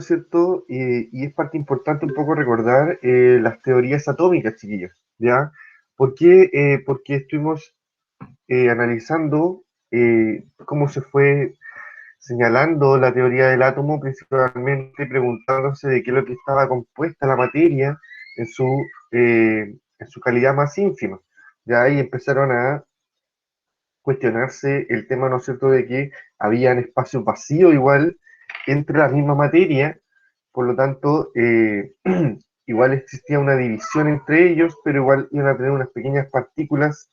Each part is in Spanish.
¿cierto? Y es parte importante un poco recordar las teorías atómicas, chiquillos, ¿ya? ¿Por qué? Porque estuvimos analizando cómo se fue señalando la teoría del átomo, principalmente preguntándose de qué es lo que estaba compuesta la materia en su calidad más ínfima. Ya ahí empezaron a cuestionarse el tema, ¿no es cierto?, de que habían espacios vacíos igual entre la misma materia, por lo tanto, igual existía una división entre ellos, pero igual iban a tener unas pequeñas partículas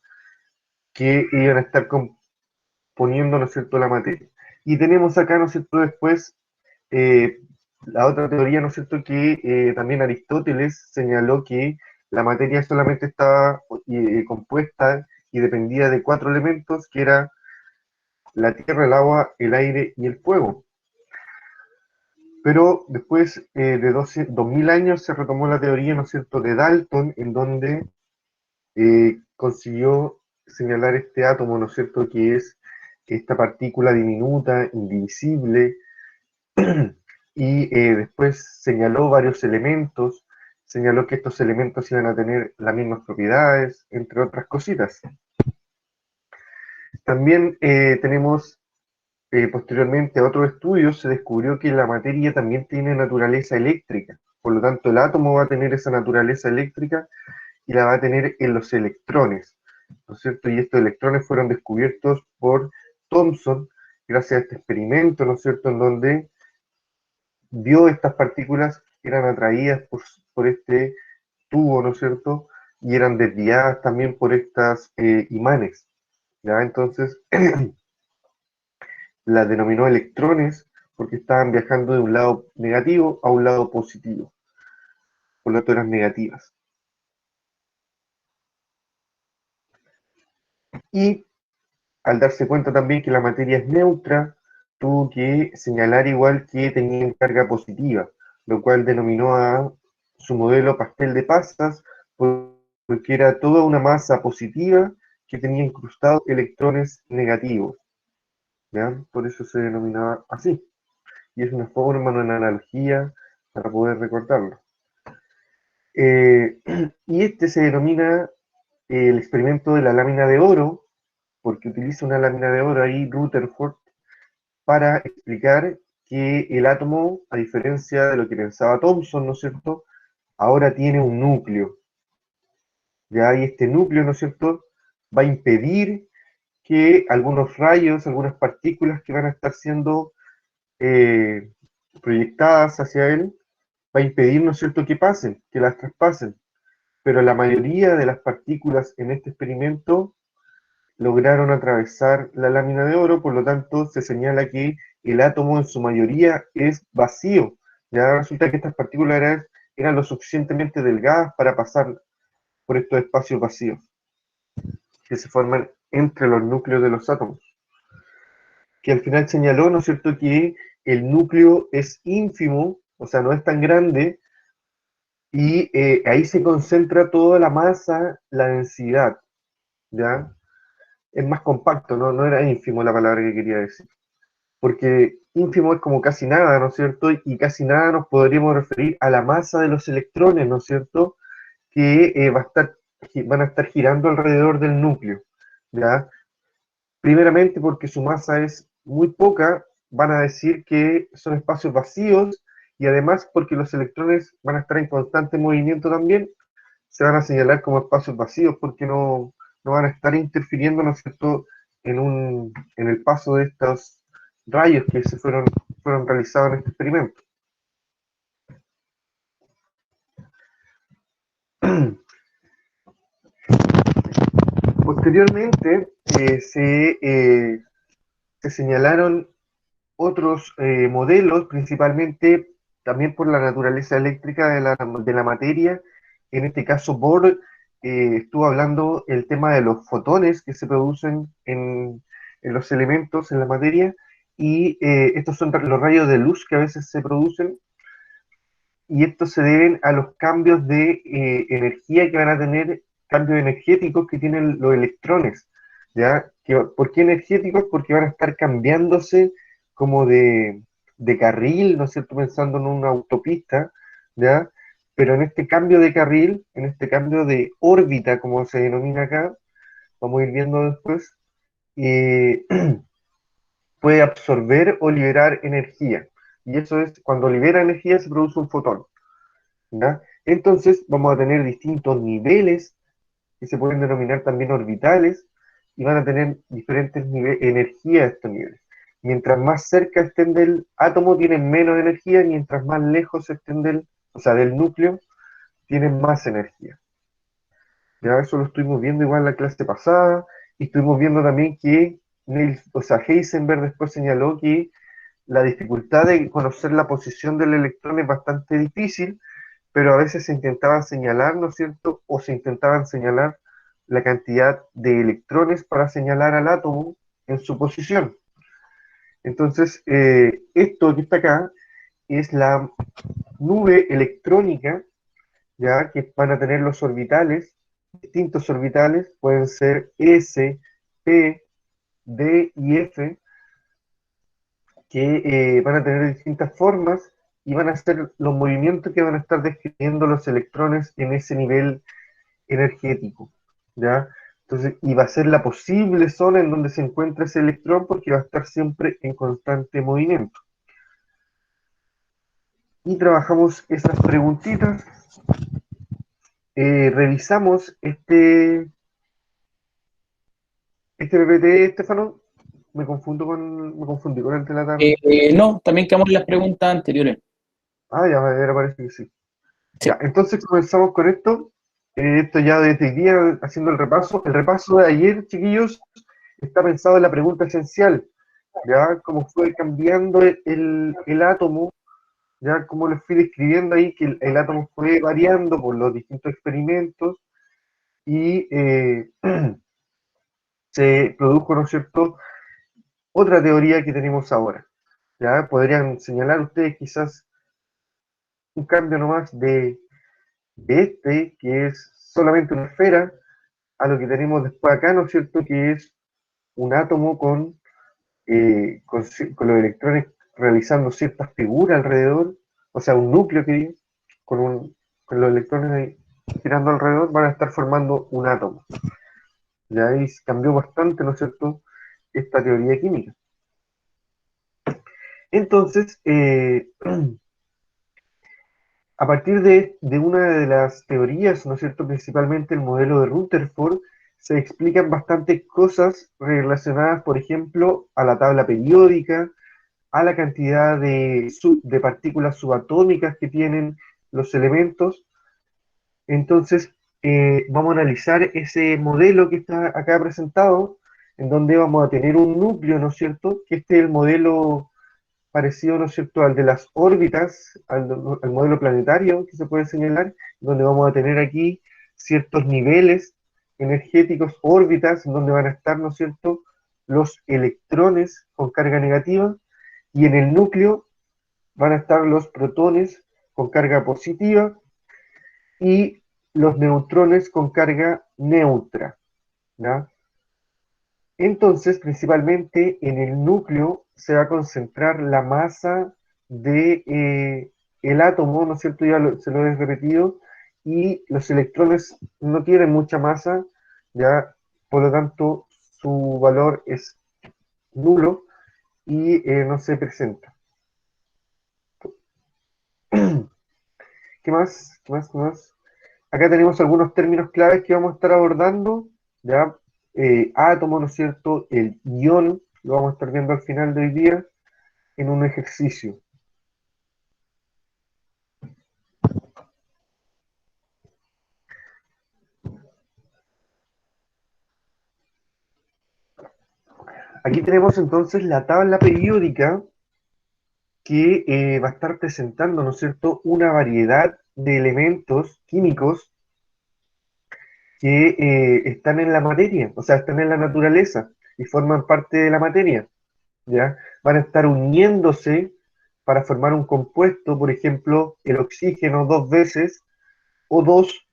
que iban a estar componiendo, ¿no es cierto?, la materia. Y tenemos acá, ¿no es cierto?, después eh, la otra teoría, ¿no es cierto?, que también Aristóteles señaló que la materia solamente estaba compuesta y dependía de cuatro elementos, que era la tierra, el agua, el aire y el fuego. Pero después de 2000 años se retomó la teoría, ¿no es cierto?, de Dalton, en donde consiguió señalar este átomo, ¿no es cierto?, que es esta partícula diminuta, indivisible, y después señaló varios elementos, señaló que estos elementos iban a tener las mismas propiedades, entre otras cositas. También tenemos posteriormente a otros estudios, se descubrió que la materia también tiene naturaleza eléctrica, por lo tanto el átomo va a tener esa naturaleza eléctrica y la va a tener en los electrones, ¿no es cierto? Y estos electrones fueron descubiertos por Thomson gracias a este experimento, ¿no es cierto?, en donde vio estas partículas que eran atraídas por este tubo, ¿no es cierto? Y eran desviadas también por estas imanes, ¿ya? Entonces, las denominó electrones porque estaban viajando de un lado negativo a un lado positivo, por lo tanto eran negativas. Y al darse cuenta también que la materia es neutra, tuvo que señalar igual que tenían carga positiva, lo cual denominó a su modelo pastel de pasas, porque era toda una masa positiva que tenía incrustados electrones negativos, ¿ya? Por eso se denominaba así. Y es una forma, una analogía para poder recordarlo. Y este se denomina el experimento de la lámina de oro, porque utiliza una lámina de oro ahí, Rutherford, para explicar que el átomo, a diferencia de lo que pensaba Thomson, ¿no es cierto?, ahora tiene un núcleo. Ya, y este núcleo, ¿no es cierto?, va a impedir que algunos rayos, algunas partículas que van a estar siendo eh, proyectadas hacia él, va a impedir, ¿no es cierto?, que pasen, que las traspasen. Pero la mayoría de las partículas en este experimento lograron atravesar la lámina de oro, por lo tanto se señala que el átomo en su mayoría es vacío. Ya resulta que estas partículas eran lo suficientemente delgadas para pasar por estos espacios vacíos que se forman entre los núcleos de los átomos. Que al final señaló, ¿no es cierto?, que el núcleo es ínfimo, o sea, no es tan grande, y ahí se concentra toda la masa, la densidad, ¿ya? Es más compacto, ¿no? No era ínfimo la palabra que quería decir. Porque ínfimo es como casi nada, ¿no es cierto? Y casi nada nos podríamos referir a la masa de los electrones, ¿no es cierto? Que van a estar girando alrededor del núcleo, ¿ya? Primeramente porque su masa es muy poca, van a decir que son espacios vacíos, y además porque los electrones van a estar en constante movimiento también, se van a señalar como espacios vacíos porque no van a estar interfiriendo, ¿no es cierto?, en el paso de estos rayos que fueron realizados en este experimento. Posteriormente se señalaron otros modelos, principalmente también por la naturaleza eléctrica de la materia. En este caso, Bohr estuvo hablando el tema de los fotones que se producen en los elementos, en la materia, y estos son los rayos de luz que a veces se producen, y estos se deben a los cambios de energía que van a tener, cambios energéticos que tienen los electrones, ¿ya? ¿Por qué energéticos? Porque van a estar cambiándose como de de carril, ¿no es cierto?, pensando en una autopista, ¿ya? Pero en este cambio de carril, en este cambio de órbita, como se denomina acá, vamos a ir viendo después, eh, puede absorber o liberar energía. Y eso es, cuando libera energía se produce un fotón, ¿ya? Entonces vamos a tener distintos niveles que se pueden denominar también orbitales y van a tener diferentes energías estos niveles. Mientras más cerca estén del átomo tienen menos energía, mientras más lejos estén o sea, del núcleo tienen más energía. Ya eso lo estuvimos viendo igual en la clase pasada, y estuvimos viendo también que Heisenberg después señaló que la dificultad de conocer la posición del electrón es bastante difícil, pero a veces se intentaba señalar, ¿no es cierto? O se intentaban señalar la cantidad de electrones para señalar al átomo en su posición. Entonces, esto que está acá es la nube electrónica, ya que van a tener los orbitales, distintos orbitales, pueden ser S, P, D y F, que van a tener distintas formas y van a ser los movimientos que van a estar describiendo los electrones en ese nivel energético, ¿ya? Entonces, y va a ser la posible zona en donde se encuentra ese electrón porque va a estar siempre en constante movimiento. Y trabajamos esas preguntitas, revisamos este PPT, Estefano, me confundí con el de la tarde. No, también quedamos en las preguntas anteriores. Ah, ya, me parece que sí. Sí. Ya, entonces comenzamos con esto. Esto ya desde hoy día, haciendo el repaso. El repaso de ayer, chiquillos, está pensado en la pregunta esencial, ya cómo fue cambiando el átomo, ya como les fui describiendo ahí, que el átomo fue variando por los distintos experimentos y se produjo, ¿no es cierto?, otra teoría que tenemos ahora. Ya podrían señalar ustedes quizás un cambio nomás que es solamente una esfera, a lo que tenemos después acá, ¿no es cierto?, que es un átomo con los electrones realizando ciertas figuras alrededor, o sea, un núcleo que con los electrones ahí girando alrededor van a estar formando un átomo. Y ahí cambió bastante, ¿no es cierto?, esta teoría química. Entonces, a partir de una de las teorías, ¿no es cierto?, principalmente el modelo de Rutherford, se explican bastantes cosas relacionadas, por ejemplo, a la tabla periódica, a la cantidad de partículas subatómicas que tienen los elementos. Entonces, vamos a analizar ese modelo que está acá presentado, en donde vamos a tener un núcleo, ¿no es cierto?, que este es el modelo parecido, ¿no es cierto?, al de las órbitas, al modelo planetario que se puede señalar, donde vamos a tener aquí ciertos niveles energéticos, órbitas, donde van a estar, ¿no es cierto?, los electrones con carga negativa, y en el núcleo van a estar los protones con carga positiva y los neutrones con carga neutra, ¿ya? Entonces, principalmente en el núcleo se va a concentrar la masa de el átomo, ¿no es cierto? Se lo he repetido, y los electrones no tienen mucha masa, ya, por lo tanto, su valor es nulo y no se presenta. ¿Qué más? ¿Qué más? ¿Qué más? Acá tenemos algunos términos claves que vamos a estar abordando, ya, átomo, ¿no es cierto? El ion, lo vamos a estar viendo al final del día en un ejercicio. Aquí tenemos entonces la tabla periódica que va a estar presentando, ¿no es cierto?, una variedad de elementos químicos que están en la materia, o sea, están en la naturaleza y forman parte de la materia, ¿ya? Van a estar uniéndose para formar un compuesto, por ejemplo, el oxígeno dos veces, o dos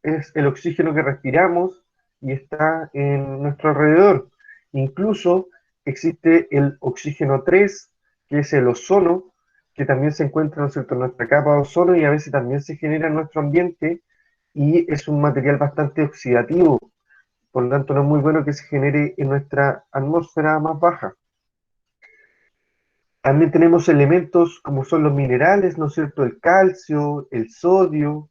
es el oxígeno que respiramos y está en nuestro alrededor. Incluso existe el oxígeno 3, que es el ozono, que también se encuentra, ¿no es cierto?, en nuestra capa de ozono y a veces también se genera en nuestro ambiente y es un material bastante oxidativo, por lo tanto no es muy bueno que se genere en nuestra atmósfera más baja. También tenemos elementos como son los minerales, ¿no es cierto?, el calcio, el sodio,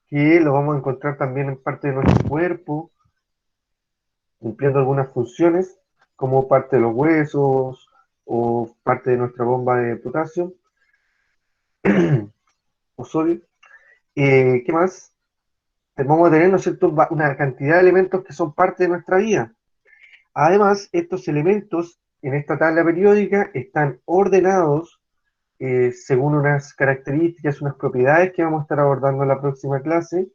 que lo vamos a encontrar también en parte de nuestro cuerpo, cumpliendo algunas funciones, como parte de los huesos o parte de nuestra bomba de potasio o sodio. ¿Qué más? Vamos a tener, ¿no es cierto?, una cantidad de elementos que son parte de nuestra vida. Además, estos elementos en esta tabla periódica están ordenados según unas características, unas propiedades que vamos a estar abordando en la próxima clase.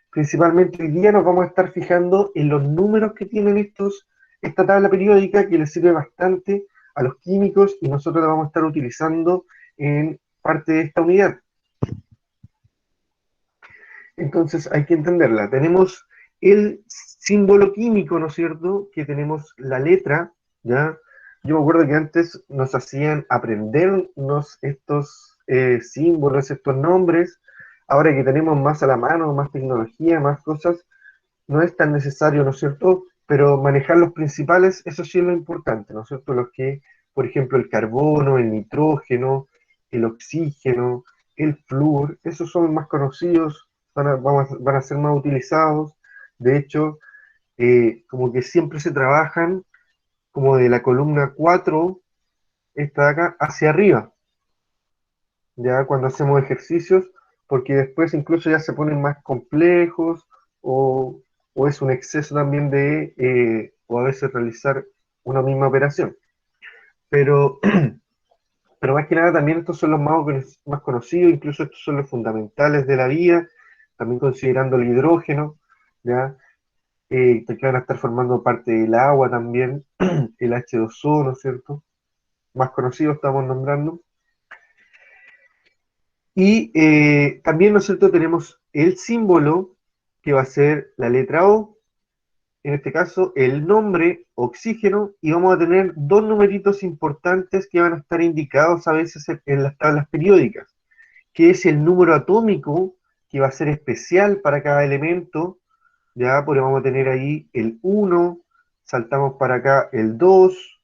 Principalmente hoy día nos vamos a estar fijando en los números que tienen esta tabla periódica, que les sirve bastante a los químicos y nosotros la vamos a estar utilizando en parte de esta unidad. Entonces hay que entenderla. Tenemos el símbolo químico, ¿no es cierto? Que tenemos la letra, ¿ya? Yo me acuerdo que antes nos hacían aprendernos estos símbolos, estos nombres. Ahora que tenemos más a la mano, más tecnología, más cosas, no es tan necesario, ¿no es cierto? Pero manejar los principales, eso sí es lo importante, ¿no es cierto? Los que, por ejemplo, el carbono, el nitrógeno, el oxígeno, el flúor, esos son más conocidos, van a ser más utilizados. De hecho, como que siempre se trabajan como de la columna 4 esta de acá, hacia arriba, ya cuando hacemos ejercicios, porque después incluso ya se ponen más complejos o, o es un exceso también o a veces realizar una misma operación. Pero, pero más que nada también estos son los más conocidos, incluso estos son los fundamentales de la vida, también considerando el hidrógeno, ¿ya? Que van a estar formando parte del agua también, el H2O, ¿no es cierto? Más conocido estamos nombrando. Y también, ¿no es cierto?, tenemos el símbolo que va a ser la letra O, en este caso el nombre oxígeno, y vamos a tener dos numeritos importantes que van a estar indicados a veces en las tablas periódicas, que es el número atómico, que va a ser especial para cada elemento, ya, porque vamos a tener ahí el 1, saltamos para acá el 2,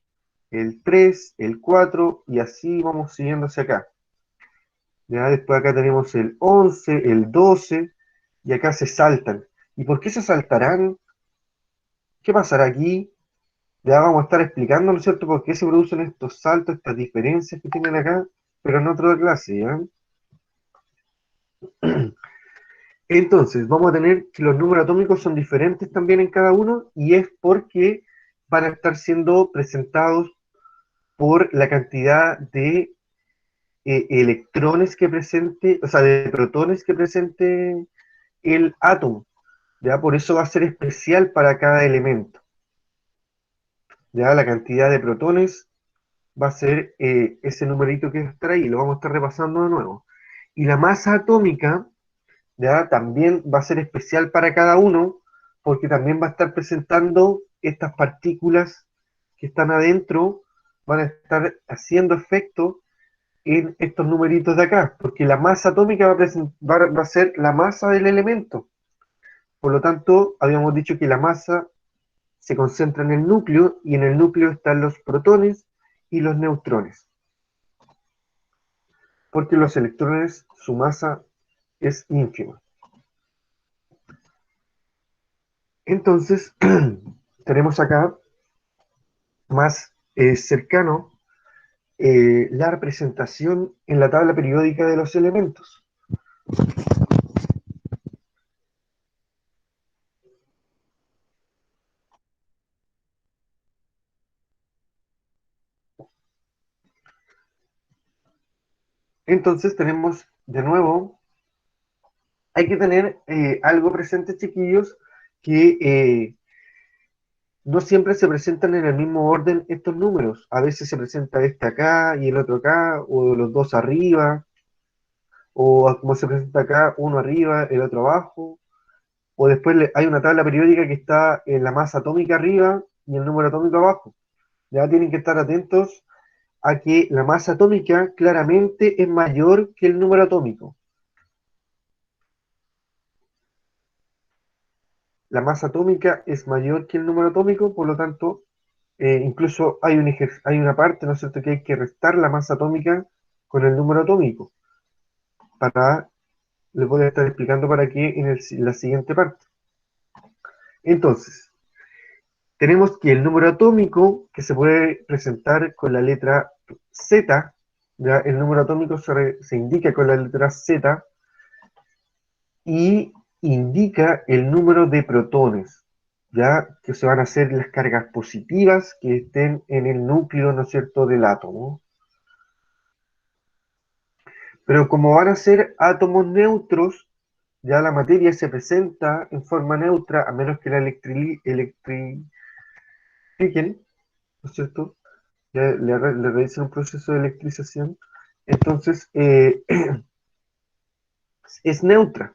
el 3, el 4, y así vamos siguiendo hacia acá. Ya después acá tenemos el 11, el 12, y acá se saltan. ¿Y por qué se saltarán? ¿Qué pasará aquí? Ya vamos a estar explicando, ¿no es cierto?, por qué se producen estos saltos, estas diferencias que tienen acá, pero en otra clase, ¿ya? Entonces, vamos a tener que los números atómicos son diferentes también en cada uno, y es porque van a estar siendo presentados por la cantidad de electrones que presente, o sea, de protones que presente el átomo. ¿Ya? Por eso va a ser especial para cada elemento. ¿Ya? La cantidad de protones va a ser ese numerito que está ahí, lo vamos a estar repasando de nuevo. Y la masa atómica, ¿ya?, también va a ser especial para cada uno, porque también va a estar presentando estas partículas que están adentro, van a estar haciendo efecto en estos numeritos de acá, porque la masa atómica va a ser la masa del elemento. Por lo tanto, habíamos dicho que la masa se concentra en el núcleo y en el núcleo están los protones y los neutrones. Porque los electrones, su masa es ínfima. Entonces, tenemos acá más cercano la representación en la tabla periódica de los elementos. Entonces tenemos de nuevo, hay que tener algo presente, chiquillos, que no siempre se presentan en el mismo orden estos números. A veces se presenta este acá y el otro acá, o los dos arriba, o como se presenta acá, uno arriba, el otro abajo, o después hay una tabla periódica que está en la masa atómica arriba y el número atómico abajo. Ya tienen que estar atentos a que la masa atómica claramente es mayor que el número atómico. La masa atómica es mayor que el número atómico, por lo tanto, incluso hay una parte, ¿no es cierto?, que hay que restar la masa atómica con el número atómico. Les voy a estar explicando para qué en la siguiente parte. Entonces, tenemos que el número atómico, que se puede presentar con la letra Z, ¿ya? El número atómico se indica con la letra Z y indica el número de protones, ¿ya? Que se van a hacer las cargas positivas que estén en el núcleo, ¿no es cierto?, del átomo. Pero como van a ser átomos neutros, ya la materia se presenta en forma neutra, a menos que la electrifiquen, ¿no es cierto? Ya le realicen un proceso de electrización. Entonces, es neutra.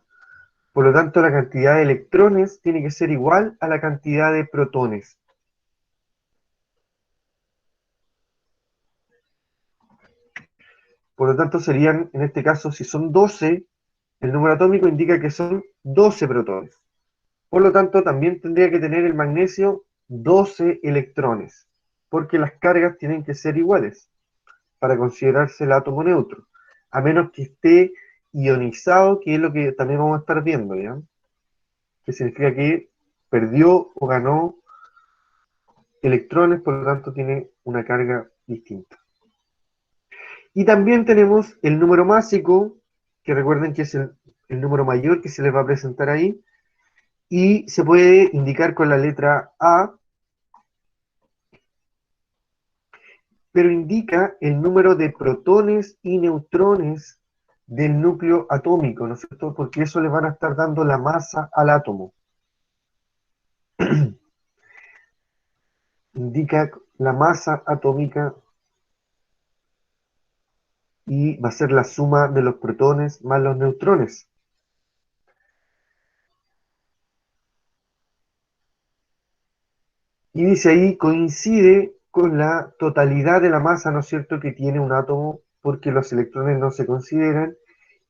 Por lo tanto, la cantidad de electrones tiene que ser igual a la cantidad de protones. Por lo tanto, serían, en este caso, si son 12, el número atómico indica que son 12 protones. Por lo tanto, también tendría que tener el magnesio 12 electrones, porque las cargas tienen que ser iguales para considerarse el átomo neutro, a menos que esté ionizado, que es lo que también vamos a estar viendo, ¿ya? Que significa que perdió o ganó electrones, por lo tanto tiene una carga distinta. Y también tenemos el número másico, que recuerden que es el número mayor que se les va a presentar ahí, y se puede indicar con la letra A, pero indica el número de protones y neutrones del núcleo atómico, ¿no es cierto? Porque eso le van a estar dando la masa al átomo. Indica la masa atómica y va a ser la suma de los protones más los neutrones. Y dice ahí, coincide con la totalidad de la masa, ¿no es cierto?, que tiene un átomo, porque los electrones no se consideran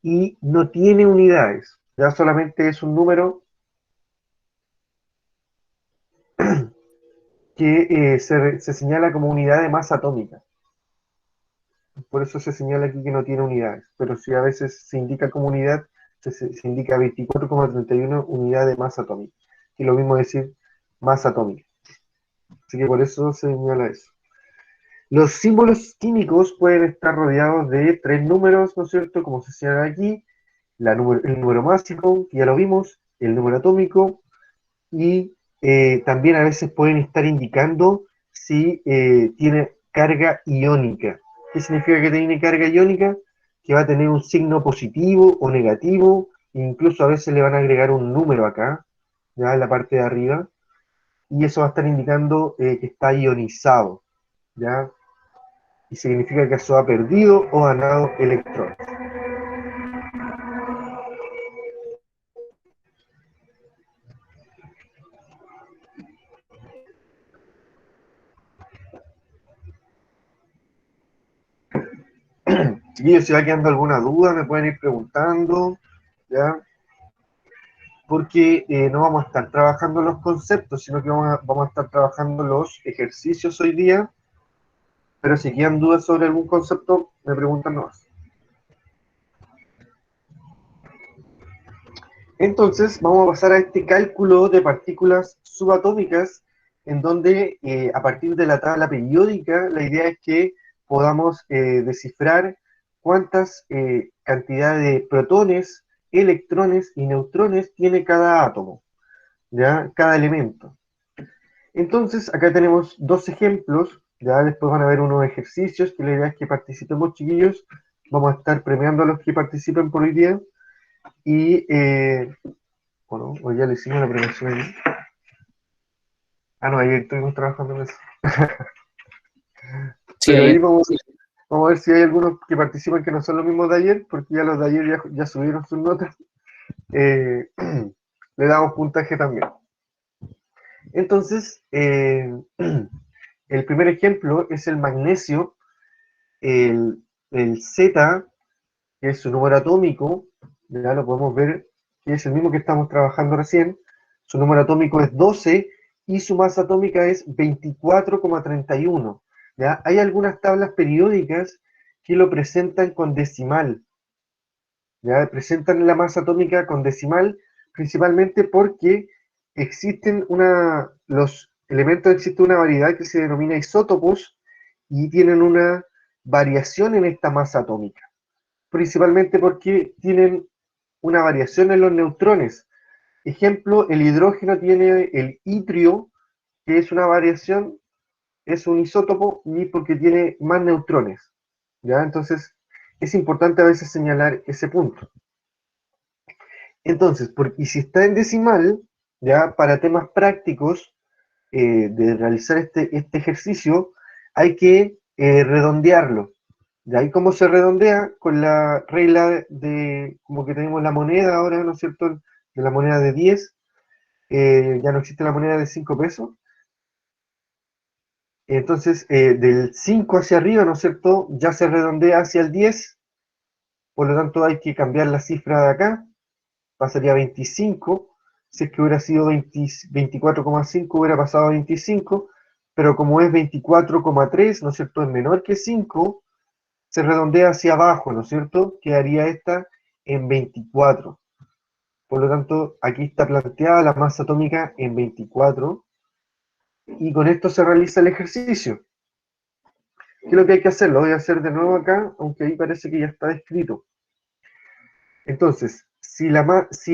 y no tiene unidades. Ya solamente es un número que se señala como unidad de masa atómica. Por eso se señala aquí que no tiene unidades. Pero si a veces se indica como unidad, se indica 24,31 unidad de masa atómica. Y lo mismo decir masa atómica. Así que por eso se señala eso. Los símbolos químicos pueden estar rodeados de tres números, ¿no es cierto? Como se señala aquí, el número másico, que ya lo vimos, el número atómico, y también a veces pueden estar indicando si tiene carga iónica. ¿Qué significa que tiene carga iónica? Que va a tener un signo positivo o negativo, e incluso a veces le van a agregar un número acá, ya en la parte de arriba, y eso va a estar indicando que está ionizado, ¿ya? Y significa que eso ha perdido o ganado electrones. Chiquillos, si va quedando alguna duda, me pueden ir preguntando, ¿ya? Porque no vamos a estar trabajando los conceptos, sino que vamos a estar trabajando los ejercicios hoy día, pero si quedan dudas sobre algún concepto, me preguntan nomás. Entonces, vamos a pasar a este cálculo de partículas subatómicas, en donde a partir de la tabla periódica, la idea es que podamos descifrar cuántas cantidades de protones, electrones y neutrones tiene cada átomo, ¿ya? Cada elemento. Entonces, acá tenemos dos ejemplos, ya después van a ver unos ejercicios, que la idea es que participemos, chiquillos. Vamos a estar premiando a los que participen por hoy día. Y, bueno, hoy ya le hicimos la premiación ahí. Ah, no, ayer estuvimos trabajando en eso. Sí, Pero ahí ayer. vamos a ver si hay algunos que participan que no son los mismos de ayer, porque ya los de ayer ya subieron sus notas. Le damos puntaje también. Entonces, el primer ejemplo es el magnesio, el Z, que es su número atómico, ya lo podemos ver, que es el mismo que estamos trabajando recién, su número atómico es 12 y su masa atómica es 24,31. ¿Ya? Hay algunas tablas periódicas que lo presentan con decimal, ¿ya? Presentan la masa atómica con decimal, principalmente porque los elementos, existe una variedad que se denomina isótopos y tienen una variación en esta masa atómica, principalmente porque tienen una variación en los neutrones. Ejemplo, el hidrógeno tiene el itrio, que es una variación, es un isótopo, y porque tiene más neutrones. ¿Ya? Entonces, es importante a veces señalar ese punto. Entonces, y si está en decimal, ya para temas prácticos de realizar este ejercicio, hay que redondearlo. De ahí cómo se redondea con la regla como que tenemos la moneda ahora, ¿no es cierto? De la moneda de 10, ya no existe la moneda de 5 pesos. Entonces, del 5 hacia arriba, ¿no es cierto? Ya se redondea hacia el 10, por lo tanto hay que cambiar la cifra de acá, pasaría a 25, si es que hubiera sido 24,5 hubiera pasado a 25, pero como es 24,3, ¿no es cierto? Es menor que 5, se redondea hacia abajo, ¿no es cierto? Quedaría esta en 24. Por lo tanto, aquí está planteada la masa atómica en 24, y con esto se realiza el ejercicio. ¿Qué es lo que hay que hacer? Lo voy a hacer de nuevo acá, aunque ahí parece que ya está descrito. Entonces, si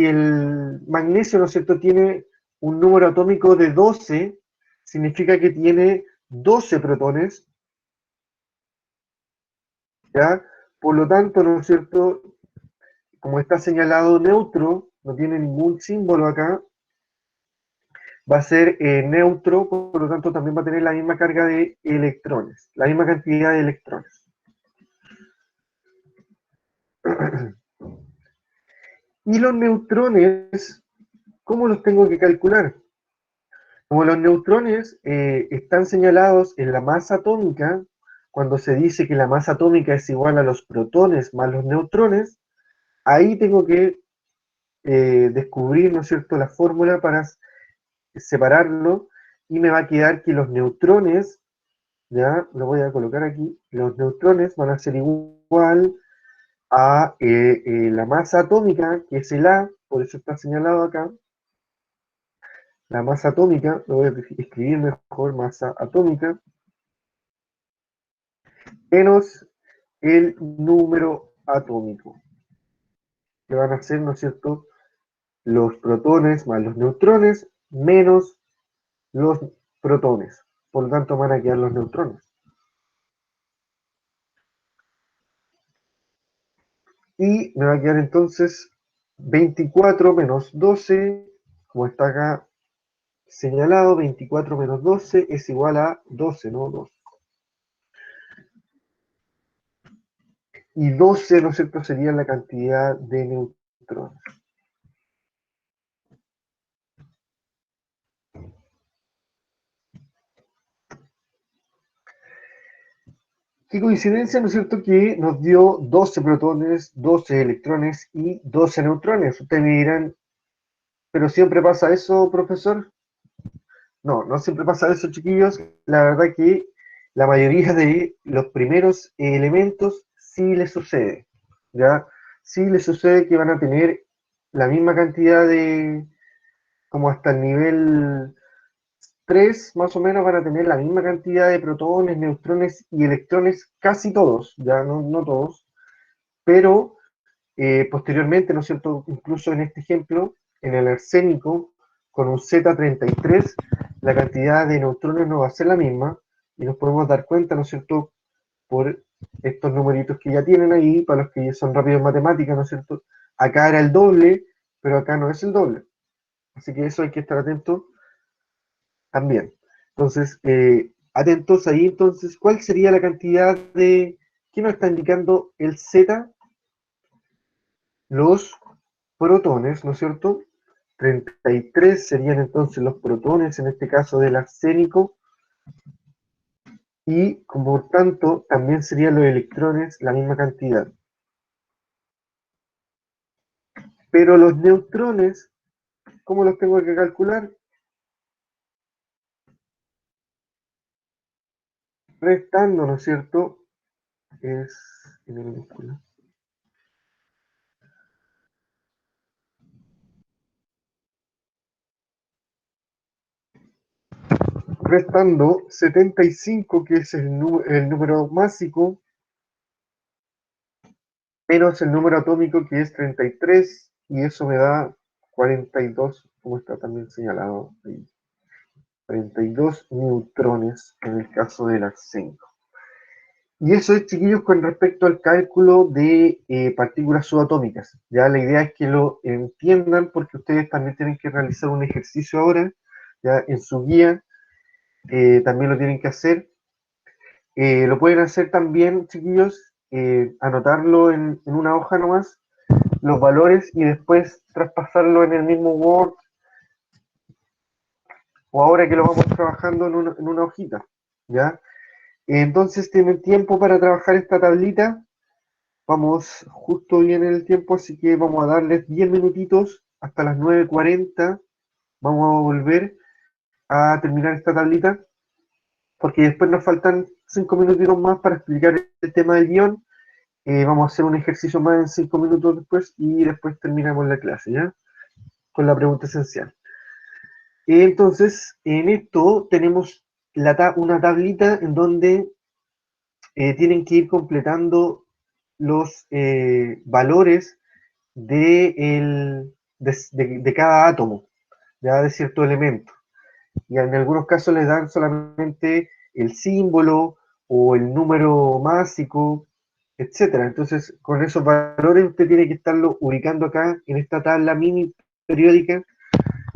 el magnesio, ¿no es cierto?, tiene un número atómico de 12, significa que tiene 12 protones, ¿ya? Por lo tanto, ¿no es cierto?, como está señalado neutro, no tiene ningún símbolo acá, va a ser neutro, por lo tanto también va a tener la misma carga de electrones, la misma cantidad de electrones. Y los neutrones, ¿cómo los tengo que calcular? Como los neutrones están señalados en la masa atómica, cuando se dice que la masa atómica es igual a los protones más los neutrones, ahí tengo que descubrir, ¿no es cierto?, la fórmula para separarlo, y me va a quedar que los neutrones, ya lo voy a colocar aquí, los neutrones van a ser igual a la masa atómica, que es el A, por eso está señalado acá, la masa atómica, lo voy a escribir mejor, masa atómica, menos el número atómico, que van a ser, ¿no es cierto?, los protones más los neutrones, menos los protones. Por lo tanto, van a quedar los neutrones. Y me va a quedar entonces 24 menos 12, como está acá señalado, 24 menos 12 es igual a 12, ¿no? 2. Y 12, ¿no es cierto?, sería la cantidad de neutrones. Qué coincidencia, ¿no es cierto?, que nos dio 12 protones, 12 electrones y 12 neutrones. Ustedes me dirán, ¿pero siempre pasa eso, profesor? No, no siempre pasa eso, chiquillos. La verdad que la mayoría de los primeros elementos sí les sucede, ¿ya? Sí les sucede que van a tener la misma cantidad como hasta el nivel 3, más o menos, van a tener la misma cantidad de protones, neutrones y electrones, casi todos, ya no todos, pero posteriormente, ¿no es cierto?, incluso en este ejemplo, en el arsénico, con un Z33, la cantidad de neutrones no va a ser la misma, y nos podemos dar cuenta, ¿no es cierto?, por estos numeritos que ya tienen ahí, para los que ya son rápidos en matemáticas, ¿no es cierto? Acá era el doble, pero acá no es el doble. Así que eso hay que estar atento también. Entonces, atentos ahí, entonces, ¿cuál sería la cantidad qué nos está indicando el Z? Los protones, ¿no es cierto? 33 serían entonces los protones, en este caso del arsénico, y por tanto también serían los electrones la misma cantidad. Pero los neutrones, ¿cómo los tengo que calcular? Restando, ¿no es cierto? Es en minúscula. Restando 75, que es el número másico, menos el número atómico, que es 33, y eso me da 42, como está también señalado ahí. 42 neutrones en el caso del arsénico. Y eso es, chiquillos, con respecto al cálculo de partículas subatómicas. Ya la idea es que lo entiendan porque ustedes también tienen que realizar un ejercicio ahora, ya en su guía también lo tienen que hacer. Lo pueden hacer también, chiquillos, anotarlo en una hoja nomás, los valores, y después traspasarlo en el mismo Word, o ahora que lo vamos trabajando en una hojita, ¿ya? Entonces tienen tiempo para trabajar esta tablita. Vamos justo bien en el tiempo, así que vamos a darles 10 minutitos hasta las 9:40. Vamos a volver a terminar esta tablita, porque después nos faltan 5 minutitos más para explicar el tema del guión. Vamos a hacer un ejercicio más en 5 minutos después y después terminamos la clase, ¿ya? Con la pregunta esencial. Entonces, en esto tenemos una tablita en donde tienen que ir completando los valores de cada átomo, ya de cierto elemento. Y en algunos casos les dan solamente el símbolo o el número másico, etcétera. Entonces, con esos valores usted tiene que estarlo ubicando acá en esta tabla mini periódica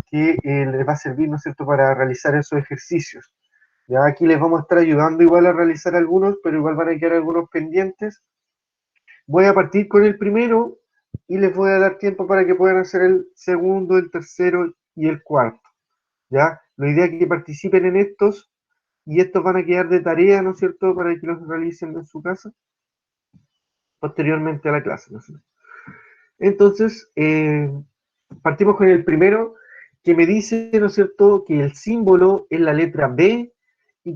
que les va a servir, ¿no es cierto?, para realizar esos ejercicios. Ya aquí les vamos a estar ayudando igual a realizar algunos, pero igual van a quedar algunos pendientes. Voy a partir con el primero y les voy a dar tiempo para que puedan hacer el segundo, el tercero y el cuarto. ¿Ya? La idea es que participen en estos y estos van a quedar de tarea, ¿no es cierto?, para que los realicen en su casa posteriormente a la clase, ¿no es cierto? Entonces, partimos con el primero, que me dice, ¿no es cierto?, que el símbolo es la letra B y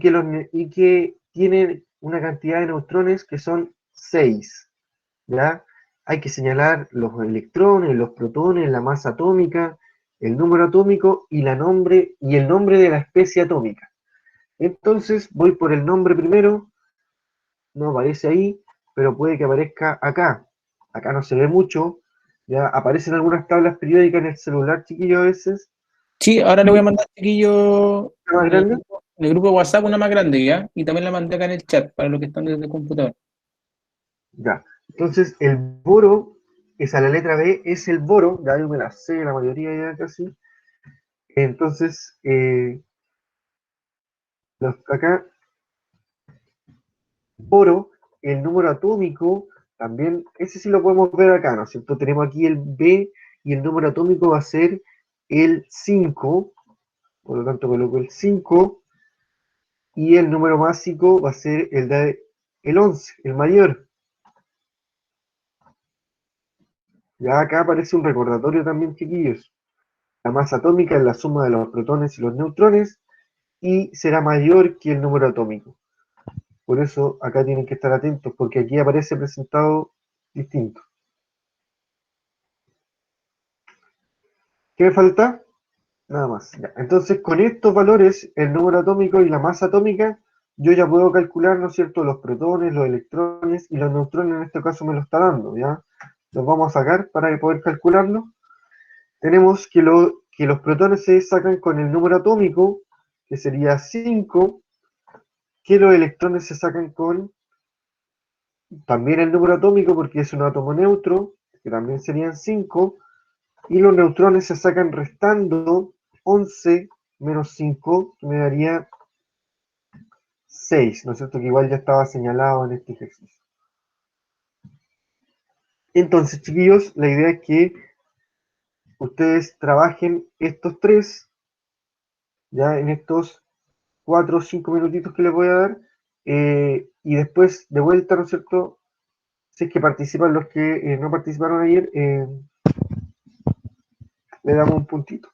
que tiene una cantidad de neutrones que son 6. ¿Ya? Hay que señalar los electrones, los protones, la masa atómica, el número atómico y el nombre de la especie atómica. Entonces voy por el nombre primero, no aparece ahí, pero puede que aparezca acá. Acá no se ve mucho, ya aparecen algunas tablas periódicas en el celular, chiquillo, a veces. Sí, ahora le voy a mandar, chiquillo, ¿Una más grande? en el grupo de WhatsApp una más grande, ¿ya? Y también la mandé acá en el chat para los que están desde el computador. Ya. Entonces el boro, esa la letra B, es el boro, ya yo me la sé, la mayoría ya casi. Entonces, acá boro, el número atómico, también, ese sí lo podemos ver acá, ¿no es cierto? Tenemos aquí el B y el número atómico va a ser el 5, por lo tanto coloco el 5, y el número másico va a ser el 11, el mayor. Ya acá aparece un recordatorio también, chiquillos. La masa atómica es la suma de los protones y los neutrones y será mayor que el número atómico. Por eso acá tienen que estar atentos, porque aquí aparece presentado distinto. ¿Qué me falta? Nada más. Ya. Entonces, con estos valores, el número atómico y la masa atómica, yo ya puedo calcular, ¿no es cierto?, los protones, los electrones y los neutrones, en este caso me lo está dando, ¿ya? Los vamos a sacar para poder calcularlo. Tenemos que los protones se sacan con el número atómico, que sería 5, que los electrones se sacan con también el número atómico, porque es un átomo neutro, que también serían 5, y los neutrones se sacan restando 11 menos 5, que me daría 6, ¿no es cierto? Que igual ya estaba señalado en este ejercicio. Entonces, chiquillos, la idea es que ustedes trabajen estos tres, ya en estos 4 o 5 minutitos que les voy a dar, y después, de vuelta, ¿no es cierto? Si es que participan los que no participaron ayer, le damos un puntito.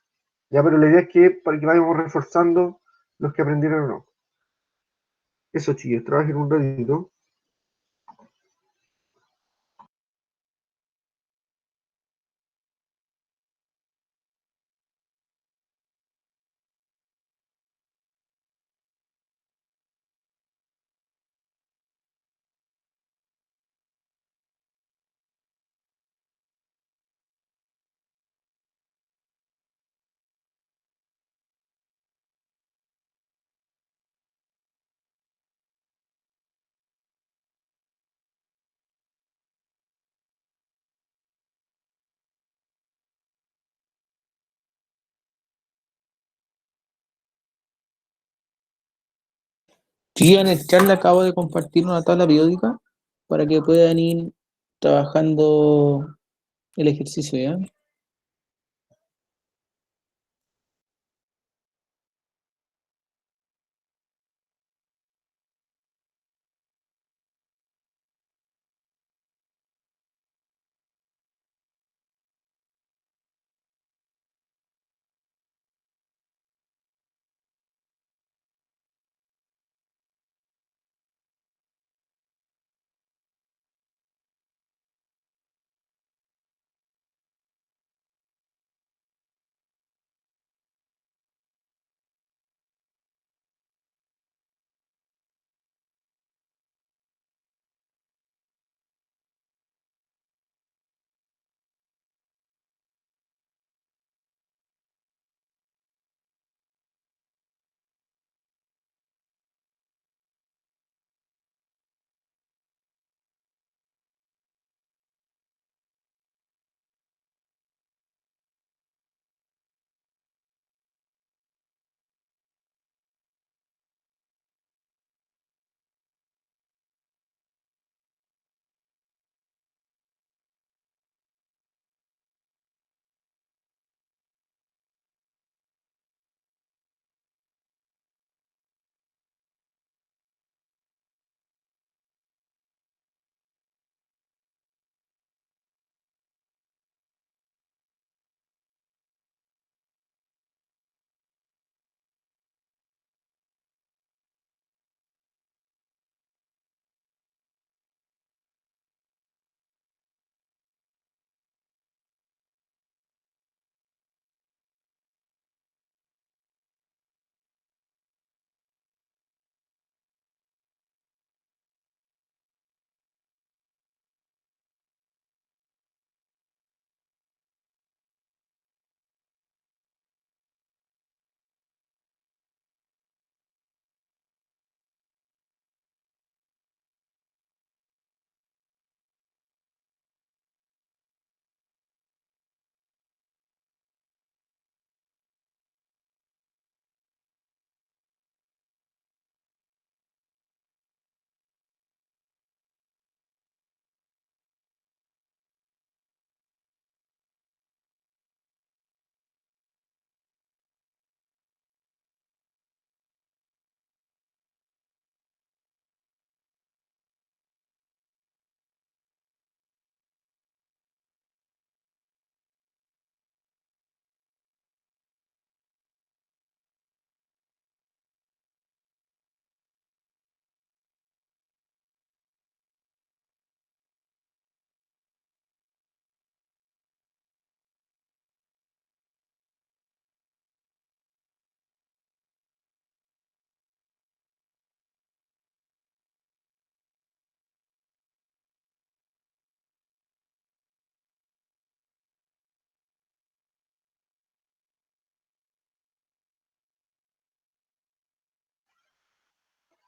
Ya, pero la idea es que para que vayamos reforzando los que aprendieron o no. Eso, chicos, trabajen un ratito. Sí, en el chat le acabo de compartir una tabla periódica para que puedan ir trabajando el ejercicio, ¿ya?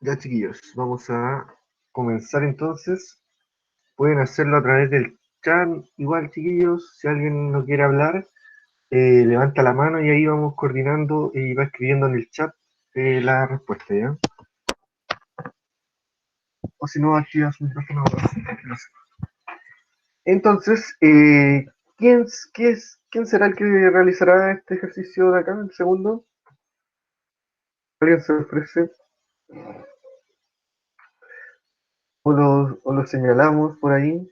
Ya, chiquillos, vamos a comenzar entonces. Pueden hacerlo a través del chat. Igual, chiquillos, si alguien no quiere hablar, levanta la mano y ahí vamos coordinando y va escribiendo en el chat la respuesta, ¿ya? O si no, activa su micrófono. No sé. Entonces, ¿quién será el que realizará este ejercicio de acá, el segundo? ¿Alguien se ofrece? o lo señalamos por ahí.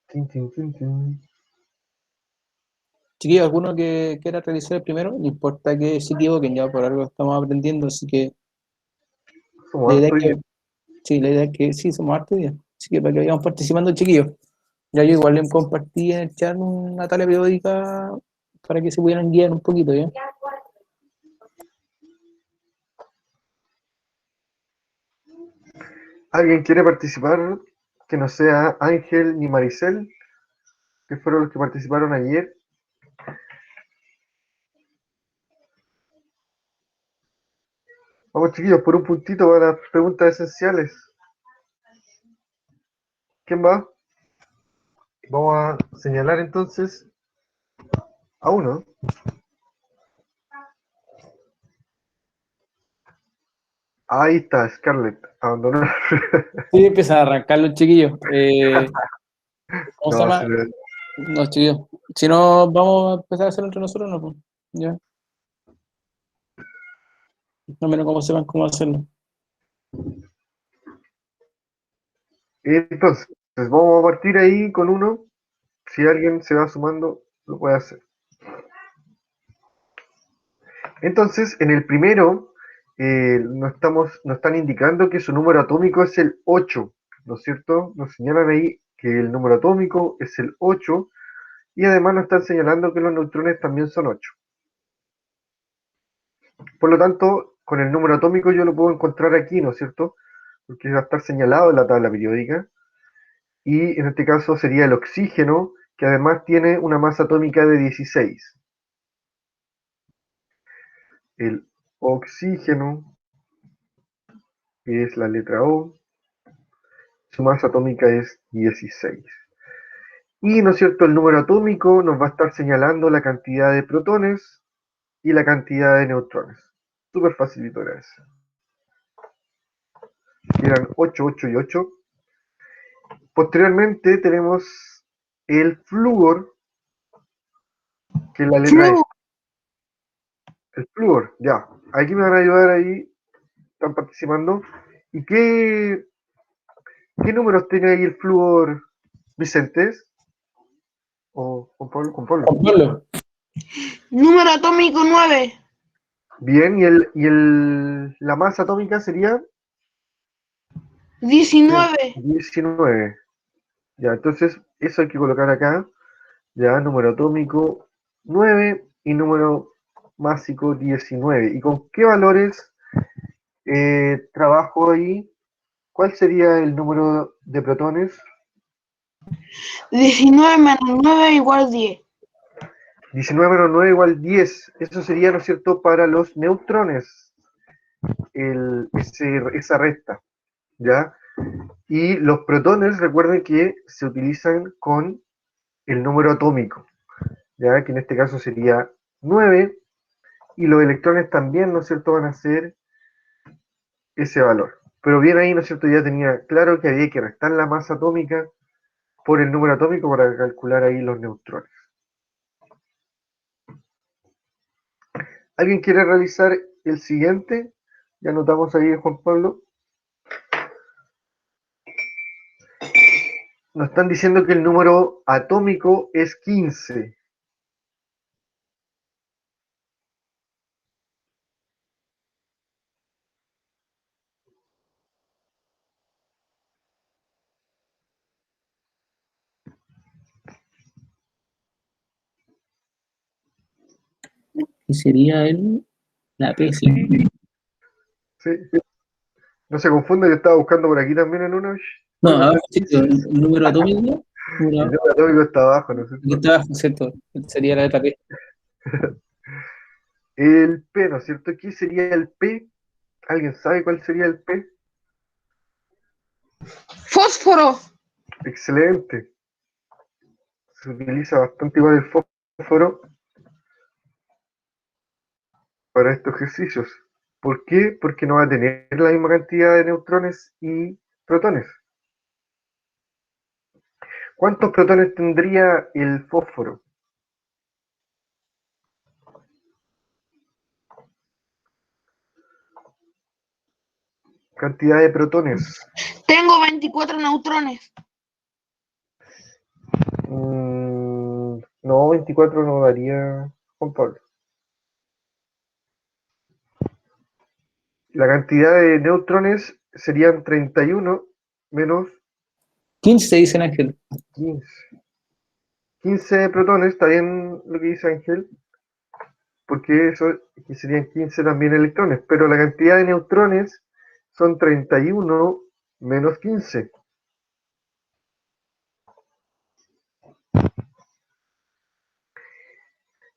Tin, tin, tin, tin. Chiquillos, alguno que quiera realizar el primero, no importa que se equivoquen, ya por algo estamos aprendiendo, así que Somos la idea es hartos hoy día. que, sí, la idea es que sí, somos hartos ya. Así que para que vayamos participando, chiquillos. Ya yo igual les compartí en el chat una tabla periódica para que se pudieran guiar un poquito, ¿ya? ¿Alguien quiere participar? Que no sea Ángel ni Maricel, que fueron los que participaron ayer. Vamos, chiquillos, por un puntito para las preguntas esenciales. ¿Quién va? Vamos a señalar entonces a uno. Ahí está, Scarlett. Abandonar. Sí, empiezan a arrancar los chiquillos. ¿Cómo se No, llama? No, chiquillos. Si no, vamos a empezar a hacerlo entre nosotros, ¿no? Pues, ya. No menos cómo sepan cómo hacerlo. entonces, vamos a partir ahí con uno. Si alguien se va sumando, lo puede hacer. Entonces, en el primero, nos están indicando que su número atómico es el 8, ¿no es cierto? Nos señalan ahí que el número atómico es el 8 y además nos están señalando que los neutrones también son 8. Por lo tanto, con el número atómico yo lo puedo encontrar aquí, ¿no es cierto? Porque va a estar señalado en la tabla periódica. Y en este caso sería el oxígeno, que además tiene una masa atómica de 16. El oxígeno, que es la letra O, su masa atómica es 16. Y, ¿no es cierto?, el número atómico nos va a estar señalando la cantidad de protones y la cantidad de neutrones. Súper facilito era eso. Eran 8, 8 y 8. Posteriormente tenemos el flúor, que es la letra E. Flu, El flúor, ya. Aquí me van a ayudar ahí, están participando. ¿Y qué números tiene ahí el flúor, Vicentes? ¿O Juan Pablo? Juan Pablo. Juan Pablo. número atómico 9, Bien, la masa atómica sería 19, 19. Ya, entonces eso hay que colocar acá. Ya, número atómico 9 y número másico 19. ¿Y con qué valores trabajo ahí? ¿Cuál sería el número de protones? 19 menos 9 igual 10. 19 menos 9 igual 10. Eso sería, ¿no es cierto?, para los neutrones, esa resta, ¿ya? Y los protones, recuerden que se utilizan con el número atómico, ¿ya? Que en este caso sería 9, y los electrones también, ¿no es cierto?, van a ser ese valor. Pero bien ahí, ¿no es cierto?, ya tenía claro que había que restar la masa atómica por el número atómico para calcular ahí los neutrones. ¿Alguien quiere realizar el siguiente? Ya anotamos ahí, Juan Pablo. Nos están diciendo que el número atómico es 15. Y sería la P, sí. ¿Sí? No se confunde, yo estaba buscando por aquí también en uno. No, ¿Cuál va a ahora ser sí, el número atómico, el número atómico está abajo, ¿no es aquí cierto? está abajo, ¿cierto? Sería la letra P. El P, ¿no es cierto? ¿Qué sería el P? ¿Alguien sabe cuál sería el P? Fósforo, Excelente. Se utiliza bastante igual el fósforo para estos ejercicios. ¿Por qué? Porque no va a tener la misma cantidad de neutrones y protones. ¿Cuántos protones tendría el fósforo? Cantidad de protones. Tengo 24 neutrones. No, 24 no daría, Juan Pablo. La cantidad de neutrones serían 31 menos 15 dicen Ángel. 15. 15 protones, está bien lo que dice Ángel, porque eso que serían 15 también electrones, pero la cantidad de neutrones son 31 menos 15.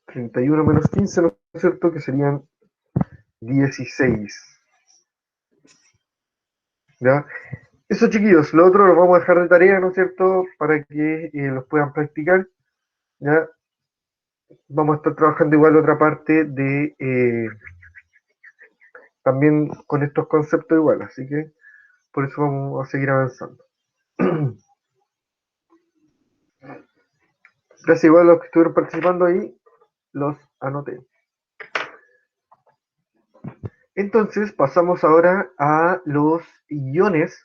¿31 menos 15, no es cierto? Que serían 16. ¿Ya? Eso, chiquillos, lo otro lo vamos a dejar de tarea, ¿no es cierto? Para que los puedan practicar. ¿Ya? Vamos a estar trabajando igual otra parte de también con estos conceptos igual, así que por eso vamos a seguir avanzando. Gracias igual a los que estuvieron participando ahí, los anoté. Entonces pasamos ahora a los iones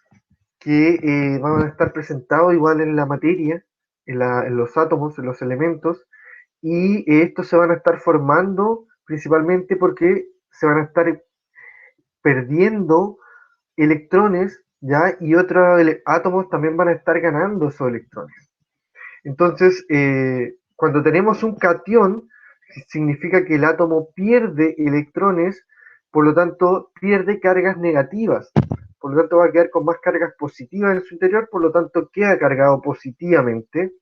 que van a estar presentados igual en la materia, en los átomos, en los elementos, y estos se van a estar formando principalmente porque se van a estar perdiendo electrones, ¿ya? Y otros átomos también van a estar ganando esos electrones. Entonces, cuando tenemos un cation, significa que el átomo pierde electrones, por lo tanto, pierde cargas negativas. Por lo tanto, va a quedar con más cargas positivas en su interior, por lo tanto, queda cargado positivamente.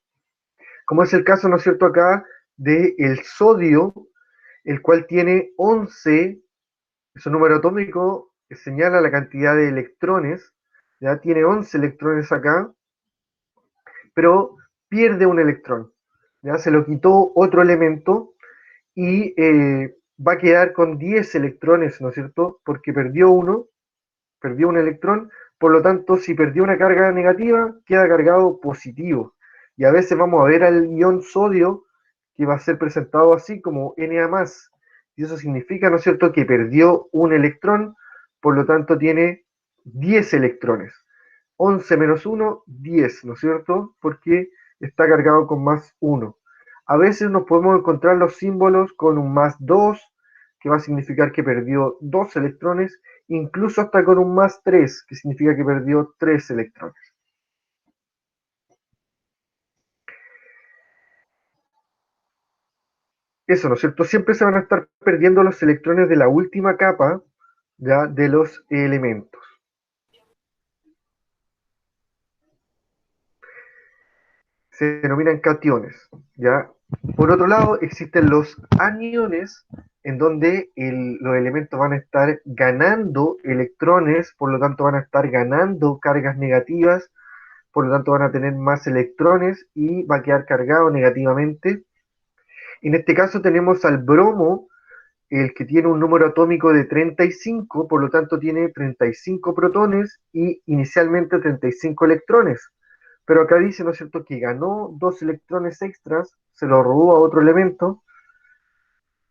Como es el caso, ¿no es cierto?, acá del sodio, el cual tiene 11, su número atómico señala la cantidad de electrones, ya tiene 11 electrones acá, pero pierde un electrón, ya se lo quitó otro elemento y va a quedar con 10 electrones, ¿no es cierto? Porque perdió un electrón, por lo tanto, si perdió una carga negativa, queda cargado positivo. Y a veces vamos a ver al ion sodio que va a ser presentado así como Na+. Y eso significa, ¿no es cierto?, que perdió un electrón, por lo tanto tiene 10 electrones. 11 menos 1, 10, ¿no es cierto? Porque está cargado con más 1. A veces nos podemos encontrar los símbolos con un más 2, que va a significar que perdió 2 electrones, incluso hasta con un más 3, que significa que perdió 3 electrones. Eso, ¿no es cierto? Siempre se van a estar perdiendo los electrones de la última capa, ¿ya?, de los elementos. Se denominan cationes, ¿ya? Por otro lado, existen los aniones, en donde los elementos van a estar ganando electrones, por lo tanto van a estar ganando cargas negativas, por lo tanto van a tener más electrones y va a quedar cargado negativamente. En este caso tenemos al bromo, el que tiene un número atómico de 35, por lo tanto tiene 35 protones y inicialmente 35 electrones. Pero acá dice, ¿no es cierto?, que ganó 2 electrones extras, se lo robó a otro elemento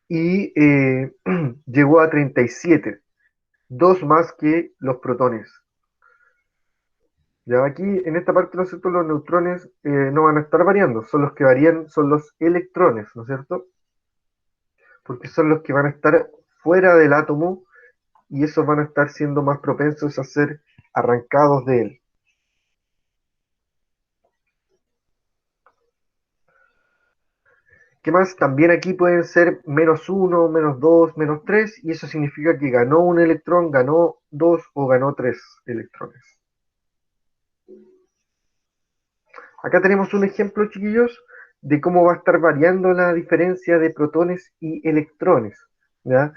y llegó a 37, 2 más que los protones. Ya aquí, en esta parte, ¿no es cierto?, los neutrones no van a estar variando, son los que varían, son los electrones, ¿no es cierto? Porque son los que van a estar fuera del átomo y esos van a estar siendo más propensos a ser arrancados de él. ¿Qué más? También aquí pueden ser menos 1, menos 2, menos 3, y eso significa que ganó un electrón, ganó 2 o ganó 3 electrones. Acá tenemos un ejemplo, chiquillos, de cómo va a estar variando la diferencia de protones y electrones, ¿ya?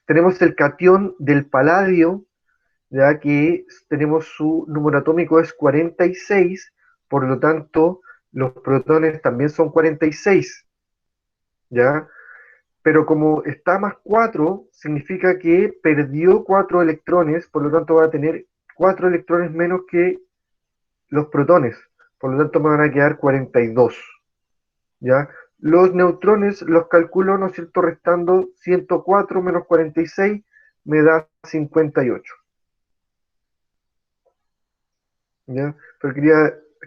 Tenemos el catión del paladio, ya que tenemos su número atómico es 46, por lo tanto, los protones también son 46, ¿ya? Pero como está más 4, significa que perdió 4 electrones, por lo tanto va a tener 4 electrones menos que los protones, por lo tanto me van a quedar 42, ¿ya? Los neutrones los calculo, ¿no es cierto?, restando 104 menos 46, me da 58. ¿ya? Pero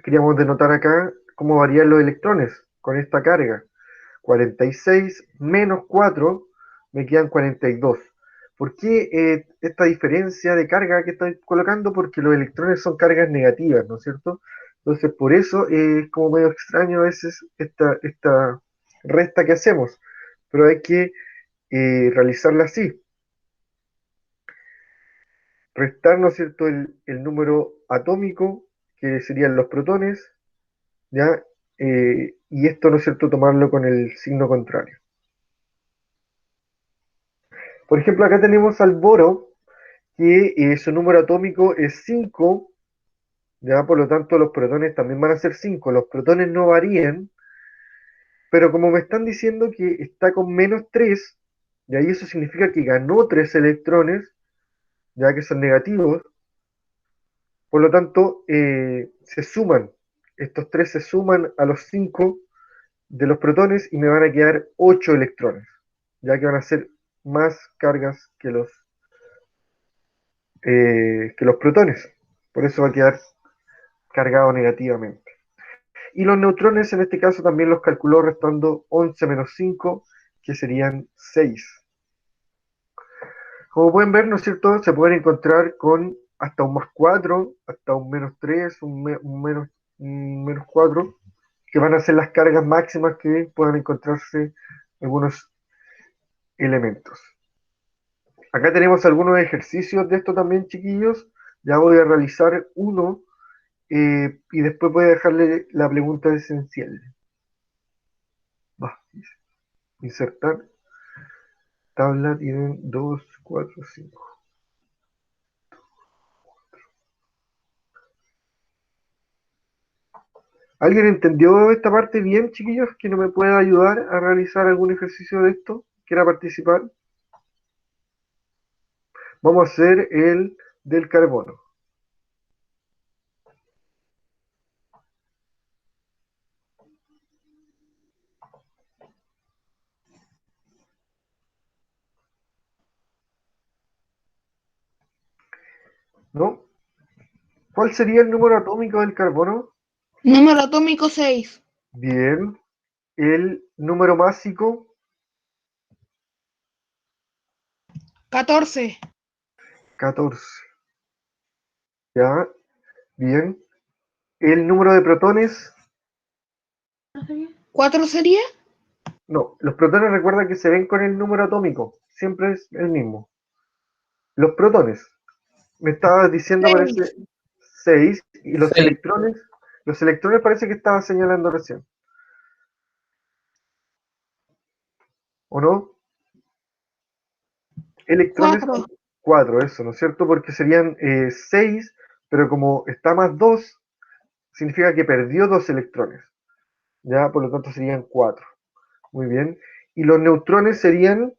queríamos denotar acá cómo varían los electrones con esta carga. 46 menos 4 me quedan 42. ¿Por qué esta diferencia de carga que estoy colocando? Porque los electrones son cargas negativas, ¿no es cierto? Entonces, por eso es como medio extraño a veces esta resta que hacemos, pero hay que realizarla así. Restar, ¿no es cierto?, el número atómico, que serían los protones, ¿ya? Y esto, ¿no es cierto?, tomarlo con el signo contrario. Por ejemplo, acá tenemos al boro, que su número atómico es 5, ya por lo tanto los protones también van a ser 5. Los protones no varían, pero como me están diciendo que está con menos 3, y ahí eso significa que ganó 3 electrones, ya que son negativos, por lo tanto se suman, estos 3 se suman a los 5 de los protones y me van a quedar 8 electrones, ya que van a ser más cargas que los protones. Por eso va a quedar cargado negativamente. Y los neutrones en este caso también los calculó restando 11 menos 5, que serían 6. Como pueden ver, ¿no es cierto? Se pueden encontrar con hasta un más 4, hasta un menos 3, un menos 4, que van a ser las cargas máximas que puedan encontrarse algunos elementos. Acá tenemos algunos ejercicios de esto también, chiquillos. Ya voy a realizar uno y después voy a dejarle la pregunta esencial. Va, insertar. Tabla tienen 2, 4, 5. ¿Alguien entendió esta parte bien, chiquillos? ¿Que no me pueda ayudar a realizar algún ejercicio de esto? ¿Quiera participar? Vamos a hacer el del carbono. ¿No? ¿Cuál sería el número atómico del carbono? Número atómico 6. Bien. El número másico, 14. 14. Ya, bien. El número de protones, 4 sería. no. Los protones recuerda que se ven con el número atómico. Siempre es el mismo. Los protones. Me estabas diciendo, 6. parece, 6. Y 6. los electrones parece que estaba señalando recién. ¿O no? Electrones 4. 4, eso, ¿no es cierto? Porque serían 6, pero como está más 2, significa que perdió 2 electrones. Ya, por lo tanto serían 4. Muy bien. Y los neutrones serían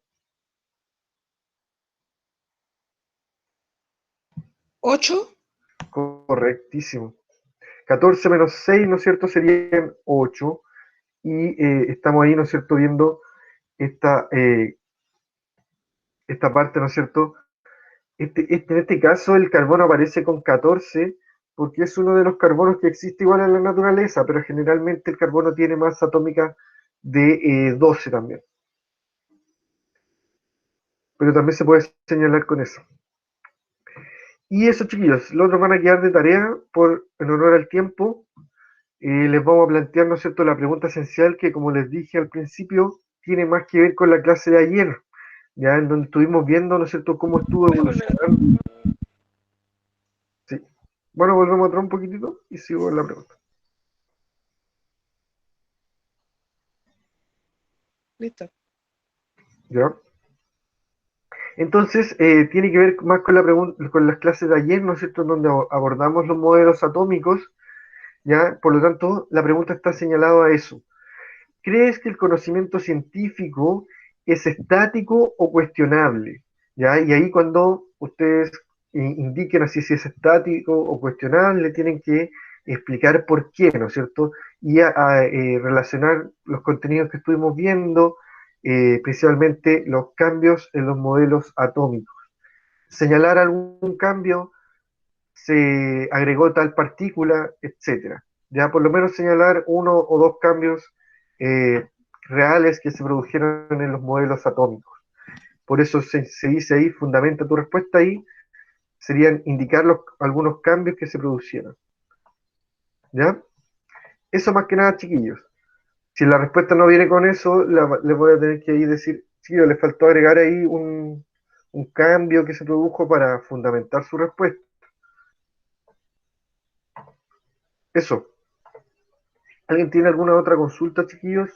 8. correctísimo. 14 menos 6, ¿no es cierto? Serían 8. Y estamos ahí, ¿no es cierto? Viendo esta, esta parte, ¿no es cierto? En este caso el carbono aparece con 14 porque es uno de los carbonos que existe igual en la naturaleza, pero generalmente el carbono tiene masa atómica de 12 también. Pero también se puede señalar con eso. Y eso, chiquillos, los otros van a quedar de tarea en honor al tiempo. Les vamos a plantear, ¿no es cierto?, la pregunta esencial que, como les dije al principio, tiene más que ver con la clase de ayer, ya en donde estuvimos viendo, ¿no es cierto?, cómo estuvo evolucionando. Sí. Bueno, volvemos atrás un poquitito y sigo en la pregunta. Listo. ¿Ya? Entonces, tiene que ver más con con las clases de ayer, ¿no es cierto?, donde abordamos los modelos atómicos, ¿ya? Por lo tanto, la pregunta está señalada a eso. ¿Crees que el conocimiento científico es estático o cuestionable? ¿Ya? Y ahí cuando ustedes indiquen así si es estático o cuestionable, tienen que explicar por qué, ¿no es cierto? Y relacionar los contenidos que estuvimos viendo, principalmente los cambios en los modelos atómicos. Señalar algún cambio se agregó tal partícula, etcétera. Ya por lo menos señalar uno o dos cambios reales que se produjeron en los modelos atómicos. Por eso se dice ahí, fundamenta tu respuesta ahí, serían indicar algunos cambios que se producieron. ¿Ya? Eso más que nada, chiquillos. Si la respuesta no viene con eso, les voy a tener que ahí decir, chiquillos, les faltó agregar ahí un cambio que se produjo para fundamentar su respuesta. Eso. ¿Alguien tiene alguna otra consulta, chiquillos?